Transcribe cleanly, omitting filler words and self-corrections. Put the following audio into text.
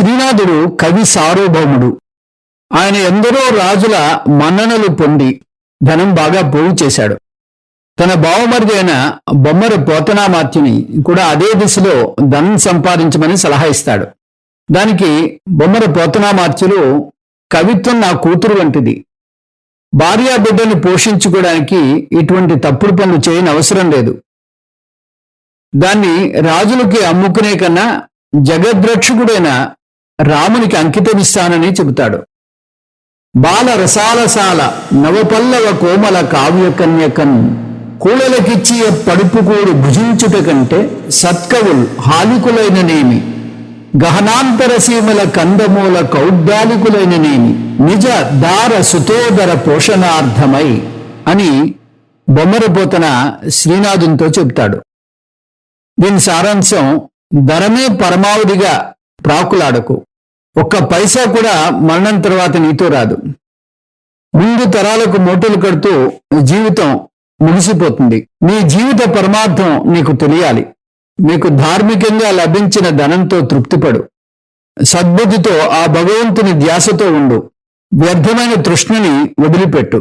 శ్రీనాథుడు కవి సార్వభౌముడు. ఆయన ఎందరో రాజుల మన్ననలు పొంది ధనం బాగా పోగు చేశాడు. తన బావమరిది అయిన బొమ్మర పోతనామాత్యుని కూడా అదే దిశలో ధనం సంపాదించమని సలహా ఇస్తాడు. దానికి బొమ్మర పోతనామాత్యులు, కవిత్వం నా కూతురు వంటిది, భార్యా బిడ్డను పోషించుకోవడానికి ఇటువంటి తప్పుడు పనులు చేయని అవసరం లేదు, దాన్ని రాజులకి అమ్ముకునే కన్నా జగద్రక్షకుడైన రామునికి అంకితమిస్తానని చెబుతాడు. బాల రసాలసాల నవపల్లవ కోమల కావ్యకన్యకన్ కూళలకిచ్చియ పడుపుకూడు భుజించుట కంటే సత్కవుల్ హాలికులైననేమి, గహనాంతర సీమల కందమూల కౌద్దాలికులైననేమి, నిజ దార సుతోదర పోషణార్థమై అని బొమ్మరపోతన శ్రీనాథునితో చెబుతాడు. దీని సారాంశం, ధనమే పరమావధిగా ప్రాకులాడకు, ఒక్క పైసా కూడా మరణం తర్వాత నీతో రాదు. ముందు తరాలకు మూటలు కడుతూ జీవితం ముగిసిపోతుంది. నీ జీవిత పరమార్థం నీకు తెలియాలి. నీకు ధార్మికంగా లభించిన ధనంతో తృప్తిపడు, సద్బుద్ధితో ఆ భగవంతుని ధ్యాసతో ఉండు, వ్యర్థమైన తృష్ణని వదిలిపెట్టు.